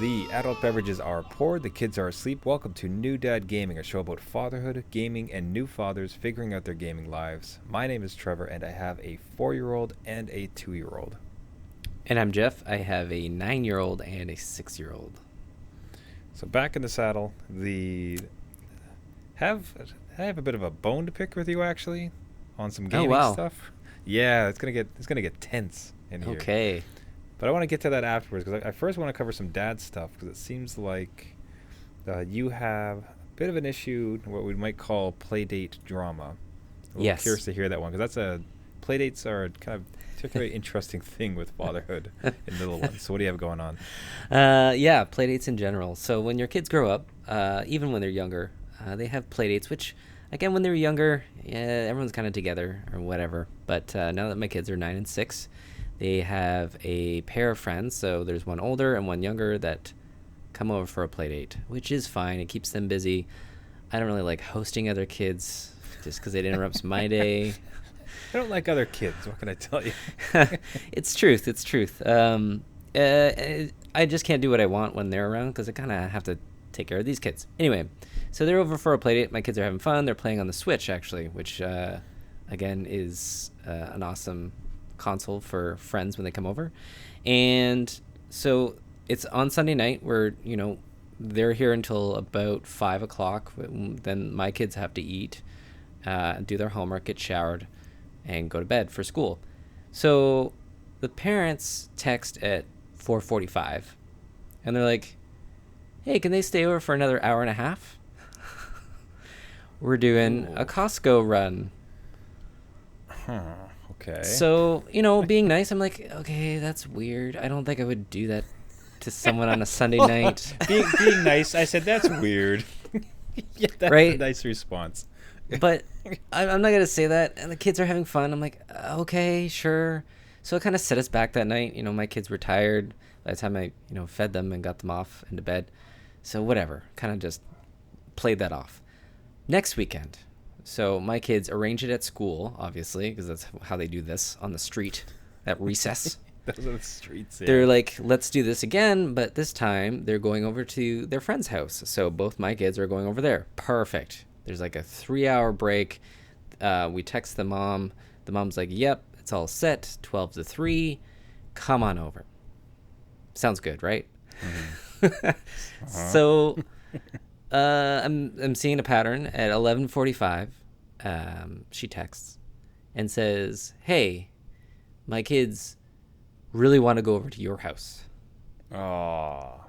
The adult beverages are poured, the kids are asleep. Welcome to New Dad Gaming, a show about fatherhood, gaming, and new fathers figuring out their gaming lives. My name is Trevor, and I have a 4-year-old and a 2-year-old. And I'm Jeff. I have a 9-year-old and a 6-year-old. So back in the saddle, I have a bit of a bone to pick with you actually, on some gaming stuff. Yeah, it's gonna get tense in here. Okay. But I want to get to that afterwards because I first want to cover some dad stuff because it seems like you have a bit of an issue, what we might call playdate drama. I'm curious to hear that one because playdates are kind of particularly interesting thing with fatherhood in little ones. So what do you have going on? Yeah, playdates in general. So when your kids grow up, even when they're younger, they have playdates, which again, when they're younger, everyone's kind of together or whatever. But now that my kids are 9 and 6, they have a pair of friends. So there's one older and one younger that come over for a playdate, which is fine. It keeps them busy. I don't really like hosting other kids just because it interrupts my day. I don't like other kids. What can I tell you? It's truth. I just can't do what I want when they're around because I kind of have to take care of these kids. Anyway, so they're over for a playdate. My kids are having fun. They're playing on the Switch, actually, which, again, is an awesome console for friends when they come over. And so it's on Sunday night where, they're here until about 5 o'clock. Then my kids have to eat, do their homework, get showered, and go to bed for school. So the parents text at 4:45, and they're like, hey, can they stay over for another hour and a half? We're doing a Costco run. Okay. So, being nice, I'm like, okay, that's weird. I don't think I would do that to someone on a Sunday night. Being nice, I said, that's weird. Yeah, that's right? A nice response. But I'm not going to say that. And the kids are having fun. I'm like, okay, sure. So it kind of set us back that night. My kids were tired by the time I, fed them and got them off into bed. So whatever, kind of just played that off. Next weekend. So my kids arrange it at school, obviously, because that's how they do this on the street at recess. Those are the streets. Yeah. They're like, let's do this again, but this time they're going over to their friend's house. So both my kids are going over there. Perfect. There's like a 3-hour break. We text the mom. The mom's like, yep, it's all set. 12 to 3. Come on over. Sounds good, right? Mm-hmm. So I'm seeing a pattern at 11:45. She texts and says, hey, my kids really want to go over to your house. Oh,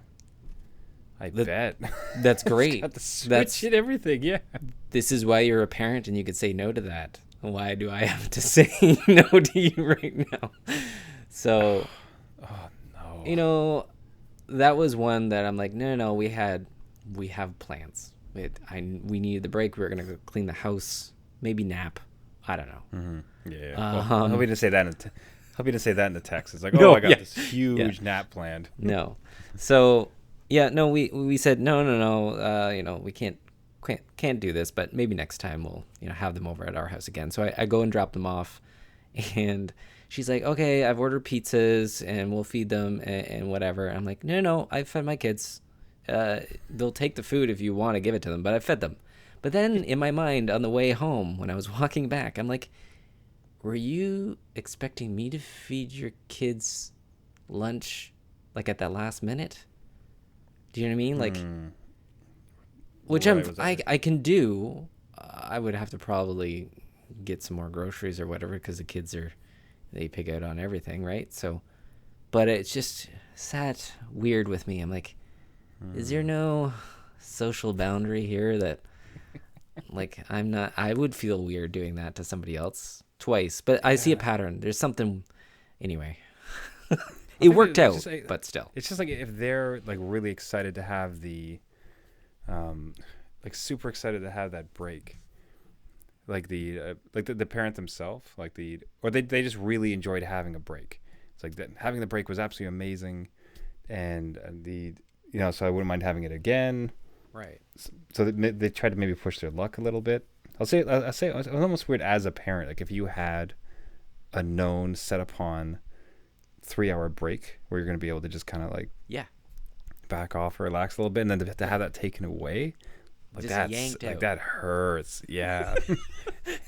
I bet. That's great. Got the Switch and everything, yeah. This is why you're a parent and you could say no to that. Why do I have to say no to you right now? So, that was one that I'm like, no, we have plans. We needed the break. We were going to go clean the house, maybe nap. I don't know. Mm-hmm. Yeah. Well, hoping to say that in the text. It's like, I got this huge nap planned. No. So, we said no. We can't do this, but maybe next time we'll have them over at our house again. So I go and drop them off, and she's like, okay, I've ordered pizzas and we'll feed them and whatever. I'm like, no, I fed my kids. They'll take the food if you want to give it to them, but I fed them. But then in my mind on the way home, when I was walking back, I'm like, were you expecting me to feed your kids lunch like at that last minute? Do you know what I mean? Like, which I can do. I would have to probably get some more groceries or whatever because the kids they pick out on everything, right? So, but it's just sat weird with me. I'm like, is there no social boundary here that, like, I would feel weird doing that to somebody else twice, but I see a pattern. There's something, anyway. It worked out, but still. It's just like if they're like really excited to have the, like super excited to have that break, like the parent themselves, or they just really enjoyed having a break. It's like that having the break was absolutely amazing, and so I wouldn't mind having it again. Right. So they tried to maybe push their luck a little bit. I'll say it was almost weird as a parent, like if you had a known set upon 3-hour break where you're going to be able to just kind of like back off or relax a little bit, and then to have that taken away, like Just that's yanked like out. that hurts. Yeah.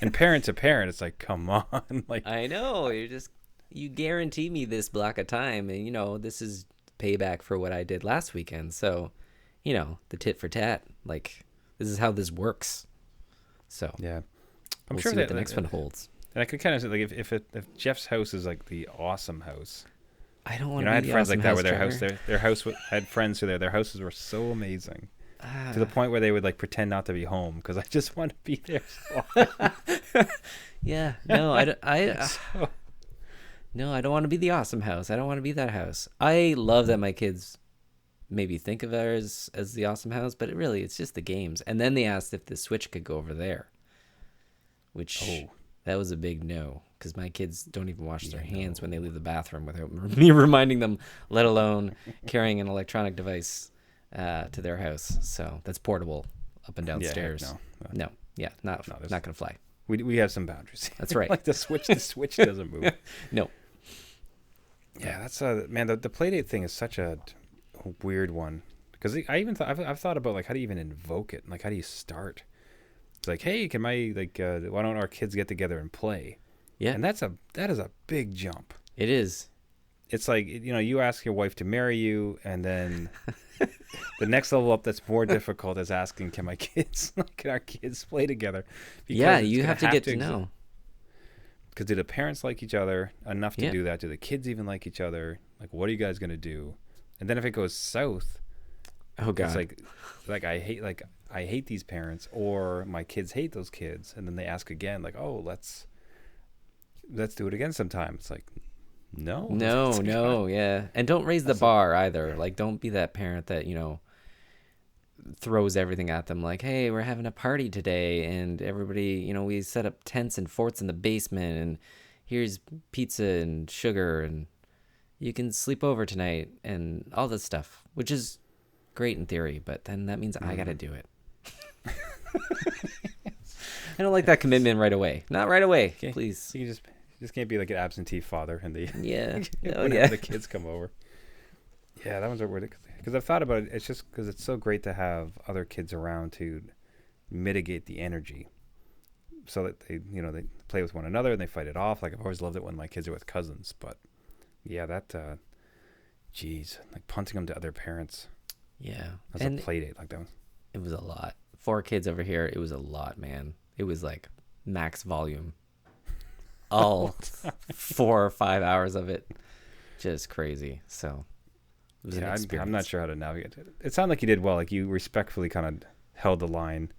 And parent to parent, it's like, come on, like I know. You guarantee me this block of time, and this is payback for what I did last weekend. So, the tit for tat. Like, this is how this works. So yeah. we'll sure see that what the next one holds. and I could kind of say, like, if Jeff's house is like the awesome house. I don't want I to had be the friends awesome like that house, where Trevor. their house I had friends who their houses were so amazing to the point where they would like pretend not to be home because I just want to be there. So Yeah. No, so, no, I don't want to be the awesome house. I don't want to be that house. I love that my kids maybe think of ours as the awesome house, but it's just the games. And then they asked if the Switch could go over there, which that was a big no, because my kids don't even wash their hands when they leave the bathroom without me reminding them, let alone carrying an electronic device to their house. So that's portable up and downstairs. no. Yeah, not gonna fly. We have some boundaries. That's right. Like the Switch doesn't move. No. Yeah, that's man. The Playdate thing is such a weird one because I even I've thought about like how do you even invoke it? Like how do you start? It's like, hey, can my why don't our kids get together and play? Yeah, and that is a big jump. It is. It's like you ask your wife to marry you, and then the next level up that's more difficult is asking, can our kids play together? Because yeah, you have to get to know. Because do the parents like each other enough to do that? Do the kids even like each other? Like, what are you guys gonna do? And then if it goes south, oh god, it's like I hate these parents, or my kids hate those kids, and then they ask again, like, oh, let's do it again sometime. It's like, no, yeah, and don't raise the bar either. Like, don't be that parent that throws everything at them. Like, hey, we're having a party today, and everybody, we set up tents and forts in the basement, and here's pizza and sugar, and you can sleep over tonight, and all this stuff, which is great in theory, but then that means I gotta do it. I don't like that commitment right away. Not right away, okay. Please. You just can't be like an absentee father and the the kids come over. Yeah, that one's a weird because I've thought about it. It's just because it's so great to have other kids around to mitigate the energy, so that they play with one another and they fight it off. Like I've always loved it when my kids are with cousins, but yeah, that like punting them to other parents. Yeah, that's a play date like that one. It was a lot. 4 kids over here. It was a lot, man. It was like max volume. All 4 or 5 hours of it, just crazy. So it was an experience. I'm not sure how to navigate it. It sounded like you did well. Like you respectfully kind of held the line,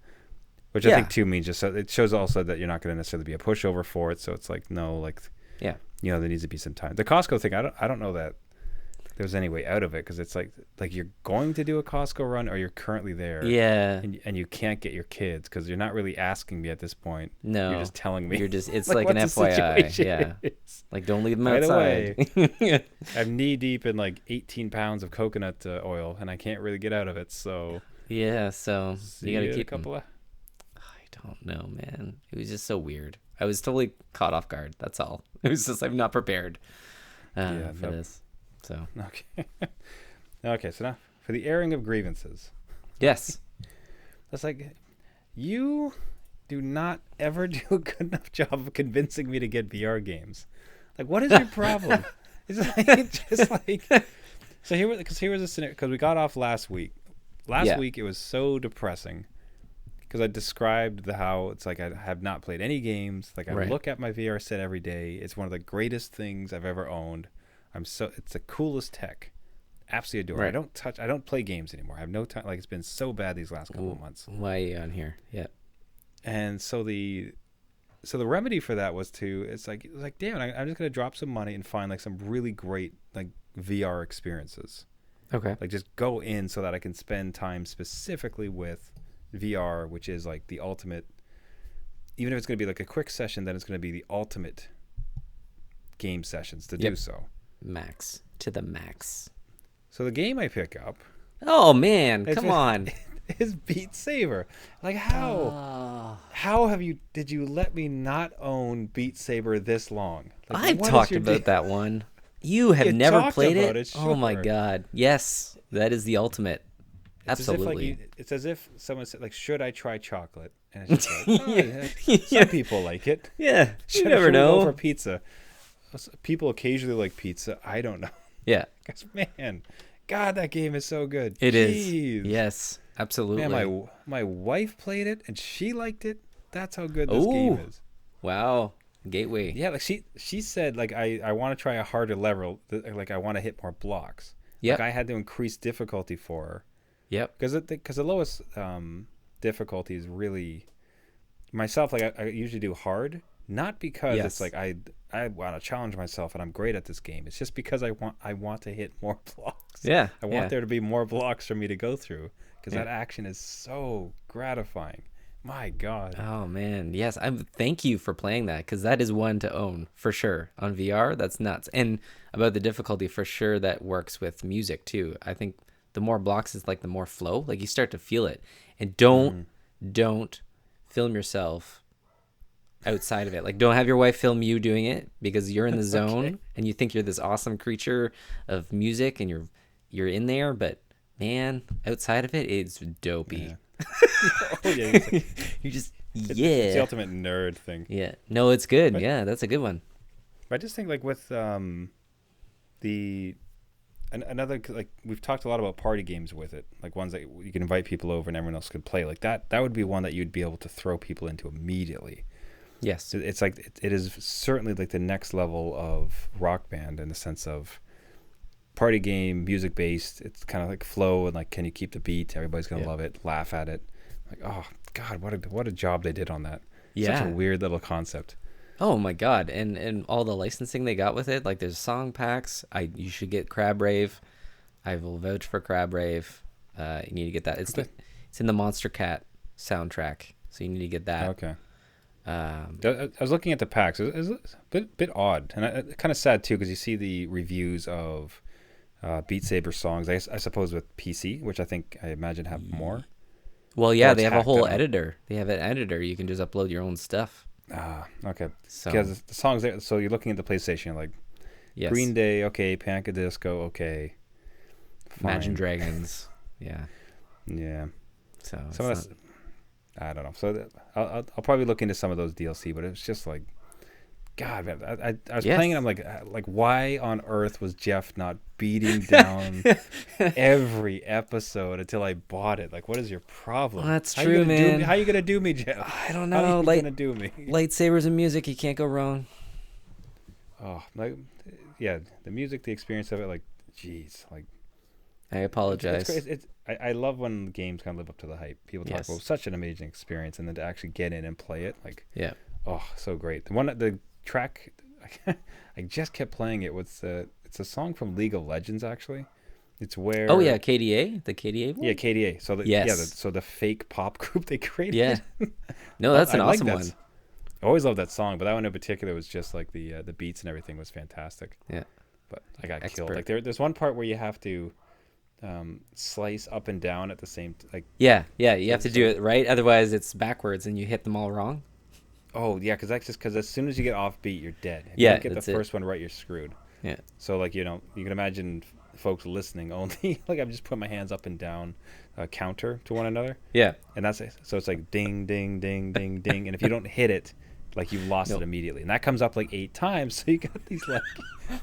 which I think too means just so it shows also that you're not going to necessarily be a pushover for it. So it's like there needs to be some time. The Costco thing, I don't know that there's any way out of it because it's like you're going to do a Costco run or you're currently there. Yeah. And you can't get your kids because you're not really asking me at this point. No. You're just telling me. It's like an FYI. Yeah. Is. Like, don't leave them outside. I'm knee deep in like 18 pounds of coconut oil and I can't really get out of it. So. Yeah. So you got to keep a couple of. I don't know, man. It was just so weird. I was totally caught off guard. That's all. It was just I'm not prepared for this. So okay. So now for the airing of grievances. Yes. That's like you do not ever do a good enough job of convincing me to get VR games. Like, what is your problem? It's like just like so here was a scenario because we got off last week. Last week it was so depressing. Because I described how it's like I have not played any games. Like I look at my VR set every day. It's one of the greatest things I've ever owned. It's the coolest tech. Absolutely adore it. I don't play games anymore. I have no time. Like it's been so bad these last couple of months. Why are you on here? Yeah. And so the remedy for that was it's like damn, I'm just gonna drop some money and find like some really great like VR experiences. Okay. Like just go in so that I can spend time specifically with VR, which is like the ultimate. Even if it's going to be like a quick session, then it's going to be the ultimate game sessions to do so. Max to the max. So the game I pick up. Oh man, come on! Is Beat Saber. Like how did you let me not own Beat Saber this long? Like, I've talked about that one. You have You never talked played about it? it, Oh my sure. god. Yes, that is the ultimate. It's as if like Absolutely. it's as if someone said like, should I try chocolate? And it's just like, oh, yeah. yeah, yeah. some people like it. Yeah. You never Should we go for know. pizza? People occasionally like pizza. I don't know. Yeah. Cause man, God, that game is so good. It is. Jeez. Yes. Man, Absolutely. my wife played it and she liked it. That's how good this game Oh. is. Wow. Gateway. Yeah, like she said like I want to try a harder level. Like I want to hit more blocks. Like Yep. I had to increase difficulty for her Yep. because the lowest difficulty is really myself. Like I usually do hard, not because it's Yes. like I want to challenge myself and I'm great at this game. It's just because I want to hit more blocks. Yeah. I Yeah. want there to be more blocks for me to go through because Yeah. that action is so gratifying. My God. Oh man, yes. Thank you for playing that because that is one to own for sure on VR. That's nuts. And about the difficulty, for sure, that works with music too. I think the more blocks is like the more flow. Like you start to feel it. And don't film yourself outside of it. Like don't have your wife film you doing it because you're in the zone Okay. and you think you're this awesome creature of music and you're in there, but man, outside of it, it's dopey. Yeah. Oh yeah. You just It's yeah. the ultimate nerd thing. Yeah. No, it's good. But Yeah, that's a good one. I just think like with the another like we've talked a lot about party games with it, like ones that you can invite people over and everyone else could play. Like that would be one that you'd be able to throw people into immediately. Yes. It's like it is certainly like the next level of Rock Band in the sense of party game, music based. It's kind of like flow and like can you keep the beat? Everybody's gonna Yeah. love it, laugh at it. Like oh God, what a job they did on that. Such a Yeah. weird little concept. Oh my God. And all the licensing they got with it, like there's song packs. You should get Crab Rave. I will vouch for Crab Rave. You need to get that. Okay. It's in the Monster Cat soundtrack, so you need to get that. Okay. Um, I was looking at the packs. It's a bit odd, and kind of sad too, because you see the reviews of Beat Saber songs. I suppose with PC, which I imagine have more. well, Or yeah, it's they have a hacked whole out. editor. They have an editor. You can just upload your own stuff. Ah, okay. So Because the songs there. So you're looking at the PlayStation, like yes, Green Day, okay, Panic! At the Disco, okay, Imagine fine. Dragons. Yeah. Yeah, So it's some of that's I don't know. So I'll probably look into some of those DLC, but it's just like, God, man, I was Yes. playing it. I'm like, why on earth was Jeff not beating down every episode until I bought it? Like, what is your problem? Well, that's How you true, gonna do man. me- How you gonna do me, Jeff? I don't How know. you Like gonna do me? lightsabers and music, you can't go wrong. Oh, like, yeah, the music, the experience of it, like, jeez, like, I apologize. it's great. I love when games kind of live up to the hype. People talk Yes. about such an amazing experience, and then to actually get in and play it, like, Yeah. oh, so great. The track, I just kept playing it. It's a song from League of Legends, actually. It's where Oh yeah, KDA, the KDA one. yeah, KDA. So Yes. so the fake pop group they created. Yeah. No, that's an I like awesome that one. I always loved that song, but that one in particular was just like the beats and everything was fantastic. Yeah. But I got killed. Expert. Like there's one part where you have to slice up and down at the same like. Yeah, yeah, you have to So- do it right. Otherwise, it's backwards and you hit them all wrong. Oh yeah, because that's just because as soon as you get off beat, you're dead. If Yeah, you don't get that's the it. first one right, you're screwed. Yeah. So like you can imagine folks listening only like I'm just putting my hands up and down counter to one another, Yeah. and that's it. So it's like ding ding ding ding ding, and if you don't hit it, like you've lost Nope. it immediately, and that comes up like 8 times. So you got these like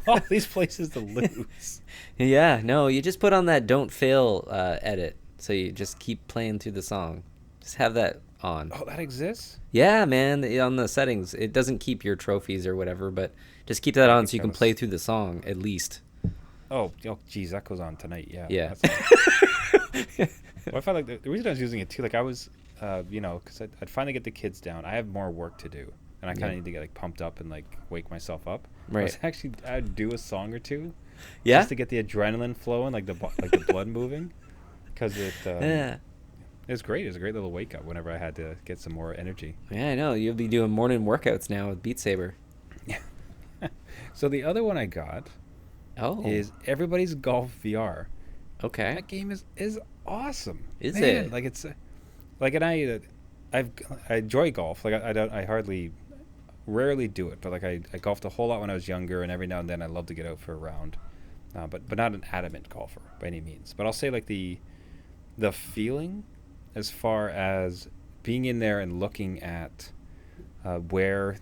all these places to lose. Yeah. No, you just put on that "Don't Fail" edit, so you just keep playing through the song. Just have that on. Oh, that exists. Yeah, man. On the settings, it doesn't keep your trophies or whatever, but just keep that I on think so you that can was- play through the song at least. Oh, geez, that goes on tonight. Yeah. Yeah. Well, I felt like the reason I was using it too, like I was, because I'd finally get the kids down. I have more work to do, and I kind of Yeah. need to get like pumped up and like wake myself up. Right. I'd do a song or two, Yeah. just to get the adrenaline flowing, like the blood moving, because Yeah. it was great. It was a great little wake up whenever I had to get some more energy. Yeah, I know. You'll be doing morning workouts now with Beat Saber. So the other one I got Oh. is Everybody's Golf VR. Okay. That game is awesome. Is Man, it? Like it's like, and I enjoy golf. Like I don't, I hardly, rarely do it, but like I golfed a whole lot when I was younger, and every now and then I love to get out for a round. But not an adamant golfer by any means. But I'll say like the feeling, as far as being in there and looking at where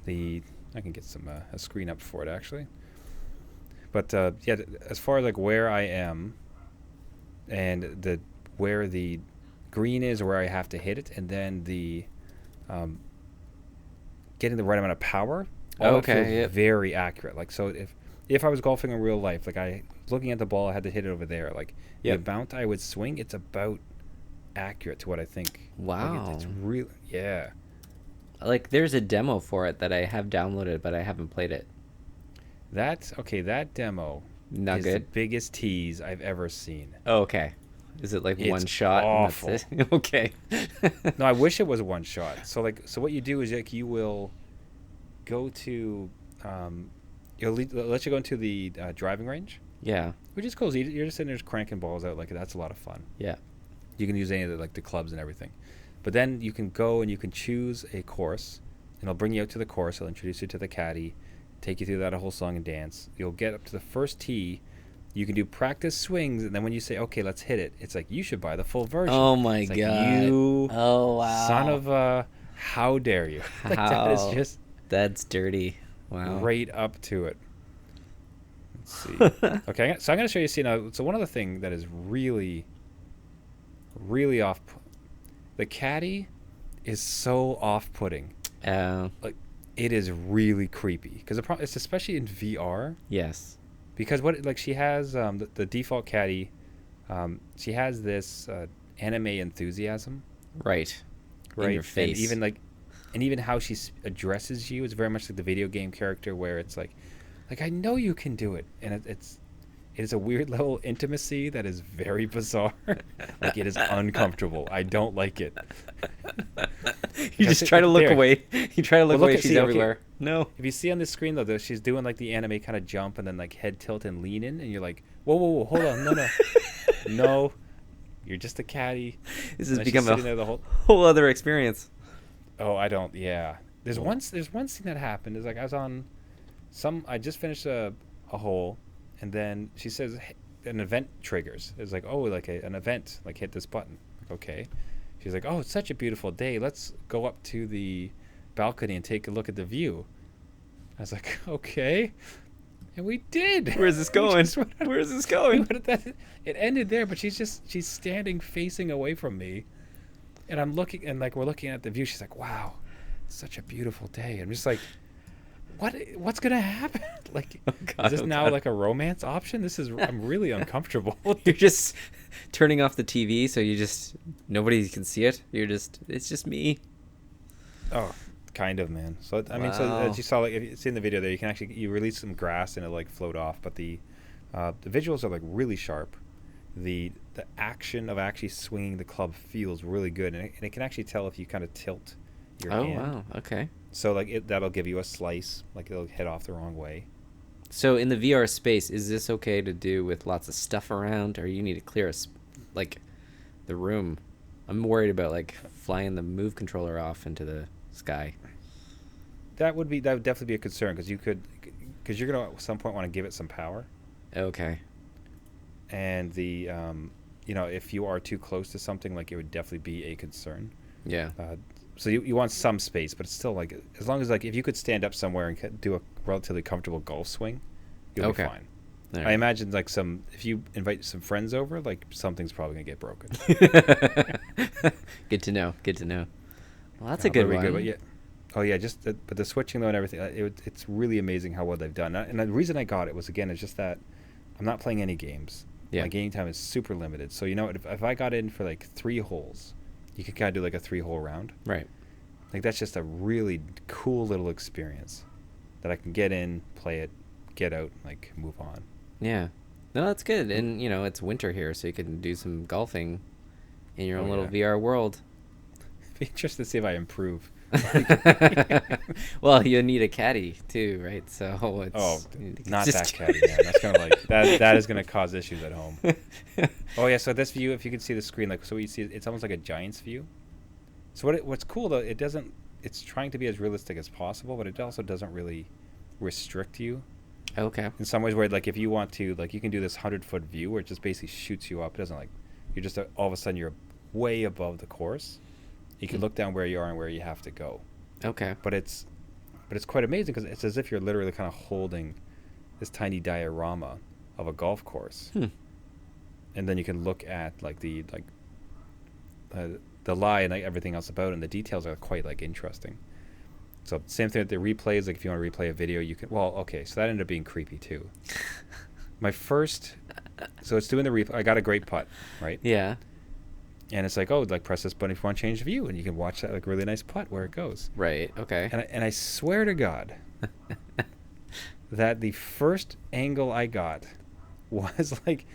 the I can get some a screen up for it actually. But yeah, as far as like where I am and the where the green is, or where I have to hit it, and then the getting the right amount of power, all that feels Yep. very accurate. Like, so if I was golfing in real life, like I looking at the ball, I had to hit it over there. Like Yep. the amount I would swing, it's about accurate to what I think. Wow. Like it's really, yeah. Like, there's a demo for it that I have downloaded, but I haven't played it. That's okay. That demo Not is the good. biggest tease I've ever seen. Oh, okay. Is it like It's one shot? awful. And that's it? Okay. No, I wish it was one shot. So what you do is like you will go to, let you go into the driving range, Yeah. which is cool. So you're just sitting there cranking balls out. Like that's a lot of fun. Yeah. You can use any of the clubs and everything, but then you can go and you can choose a course, and it'll bring you out to the course. It'll introduce you to the caddy, take you through that whole song and dance. You'll get up to the first tee. You can do practice swings, and then when you say, okay, let's hit it, it's like, you should buy the full version. Oh my It's like, god. you Oh wow. son of a, how dare you? Like, that is How? just That's dirty. Wow. right up to it. Let's see. Okay, so I'm going to show you, see now, so one other thing that is really, really off, the caddy is so off-putting. Like, it is really creepy, because it's especially in VR. Yes. Because she has the default caddy, she has this anime enthusiasm, Right. right? In your face. And even how she addresses you is very much like the video game character, where it's like I know you can do it, and it is a weird level intimacy that is very bizarre. Like, it is uncomfortable. I don't like it. You just try to look There. away. You try to look Well, away. look, She's see, okay. everywhere. No. If you see on the screen though, she's doing like the anime kind of jump and then like head tilt and lean in, and you're like, whoa, hold on, no, no, you're just a caddy. This And has then she's become sitting a there the whole. whole other experience. Oh, I don't. Yeah, there's one scene that happened. Is like I was on I just finished a hole, and then she says, "Hey," an event triggers. It's like, oh, like an event, like hit this button. Like, okay. She's like, oh, it's such a beautiful day. Let's go up to the balcony and take a look at the view. I was like, okay. And we did. Where's this going? Where's this going? It ended there, but she's standing facing away from me. And I'm looking, and like we're looking at the view. She's like, wow, it's such a beautiful day. I'm just like, what's going to happen? Like, is this now like a romance option? I'm really uncomfortable. You're just turning off the TV so nobody can see it. It's just me. Oh, kind of, man. So I mean, so Wow. as you saw, like if you see in the video there, you release some grass and it'll like float off, but the visuals are like really sharp. The action of actually swinging the club feels really good, and it can actually tell if you kind of tilt your hand. Wow. Okay. So like that'll give you a slice, like it'll hit off the wrong way. So in the VR space, is this okay to do with lots of stuff around, or you need to clear like the room? I'm worried about like flying the Move controller off into the sky. That would definitely be a concern, because you're gonna at some point want to give it some power, Okay. and if you are too close to something, like it would definitely be a concern. Yeah. So you want some space, but it's still like, as long as like if you could stand up somewhere and do a relatively comfortable golf swing, you'll be fine. All I right. imagine like if you invite some friends over, like something's probably gonna get broken. Good to know. Good to know. Well, that's But a good it'll be one. But yeah, oh yeah, but the switching though and everything, it's really amazing how well they've done. And the reason I got it was, again, it's just that I'm not playing any games. Yeah. My game time is super limited. So if I got in for like 3 holes, you could kind of do like a 3-hole round. Right. Like that's just a really cool little experience that I can get in, play it, get out, like move on. Yeah. No, that's good. And, it's winter here, so you can do some golfing in your own little VR world. Be interested to see if I improve. Well, you need a caddy too, right? So Not that caddy, man. That's gonna like that is gonna cause issues at home. Oh yeah, so this view, if you can see the screen, like so what you see, it's almost like a Giants view. So what's cool though, it doesn't it's trying to be as realistic as possible, but it also doesn't really restrict you Okay. in some ways. Where like if you want to, like you can do this 100-foot view where it just basically shoots you up. It doesn't like you're just all of a sudden you're way above the course. You can look down where you are and where you have to go. Okay. But it's quite amazing because it's as if you're literally kind of holding this tiny diorama of a golf course, and then you can look at like the lie and like, everything else about it, and the details are quite like interesting. So same thing with the replays. Like if you want to replay a video, you can. Well, okay, so that ended up being creepy too. My first, so it's doing the replay. I got a great putt, right? Yeah. And it's like, oh, like press this button if you want to change the view, and you can watch that like really nice putt where it goes. Right. Okay. And I swear to God that the first angle I got was like,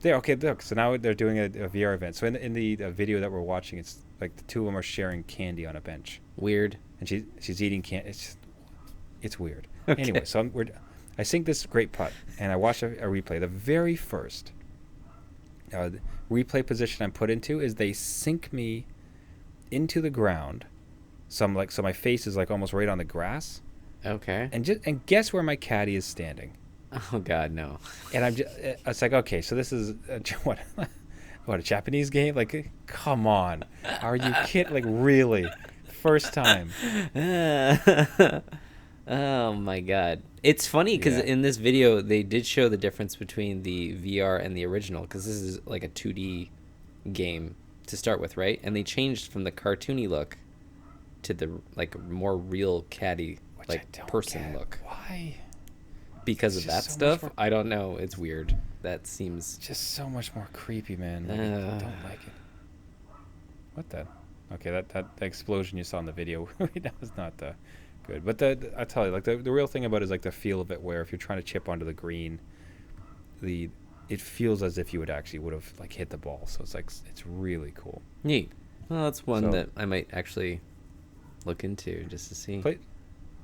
there. Okay, look. So now they're doing a VR event. So in the video that we're watching, it's like the two of them are sharing candy on a bench, Weird. and she's eating candy. It's weird. Okay. Anyway, so I sink this great putt, and I watch a replay. The very first replay position I'm put into is they sink me into the ground. So my face is like almost right on the grass. Okay. And guess where my caddy is standing? Oh God, no. And it's like, okay, so this is what a Japanese game? Like, come on, are you kidding? Like, really? First time? Oh my God. It's funny because Yeah. in this video they did show the difference between the VR and the original, because this is like a 2D game to start with, right? And they changed from the cartoony look to the like more real caddy Which like I don't person get. look. Why? Because It's of that just so much stuff? more- I don't know. It's weird. That seems Just so much more creepy, man. Like, I don't like it. What the? Okay, that explosion you saw in the video, that was not good. But I tell you, like the real thing about it is like the feel of it, where if you're trying to chip onto the green, it feels as if you would have like hit the ball. So it's like it's really cool. neat. Well, that's one So- that I might actually look into just to see.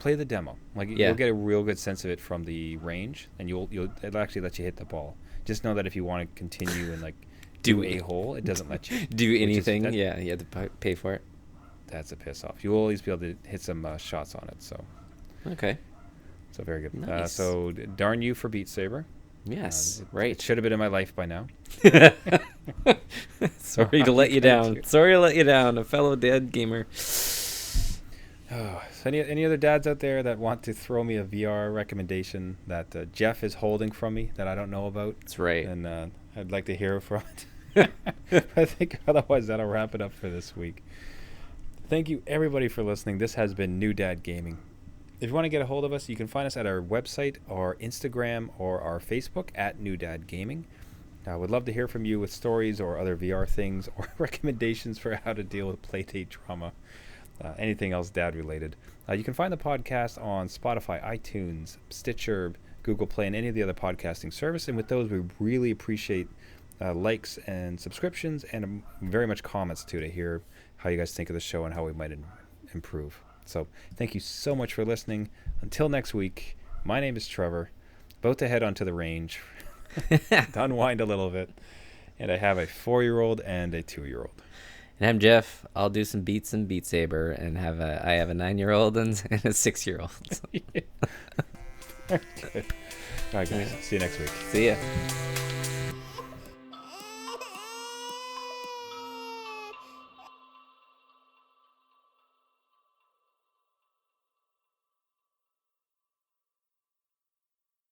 Play the demo. Like Yeah. you'll get a real good sense of it from the range, and it'll actually let you hit the ball. Just know that if you want to continue and like do a hole, it doesn't let you Do anything. that- Yeah, you have to pay for it. That's a piss off. You'll always be able to hit some shots on it. So Okay. very good. Nice. So darn you for Beat Saber. Yes. It Right. should have been in my life by now. Sorry to let you down. Sorry to let you down, a fellow dad gamer. Oh, so any other dads out there that want to throw me a VR recommendation that Jeff is holding from me that I don't know about? That's right. And I'd like to hear from it. I think otherwise that'll wrap it up for this week. Thank you everybody for listening. This has been New Dad Gaming. If you want to get a hold of us, you can find us at our website, our Instagram, or our Facebook at New Dad Gaming. I would love to hear from you with stories or other VR things or recommendations for how to deal with playdate trauma. Anything else dad related. You can find the podcast on Spotify, iTunes, Stitcher, Google Play, and any of the other podcasting service. And with those, we really appreciate likes and subscriptions, and very much comments too, to hear how you guys think of the show and how we might improve. So thank you so much for listening. Until next week, my name is Trevor, about to head onto the range to unwind a little bit. And I have a 4-year-old and a 2-year-old. And I'm Jeff. I'll do some beats and Beat Saber, and I have a 9-year-old and a 6-year-old. Very good. All right, guys. See you next week. See ya.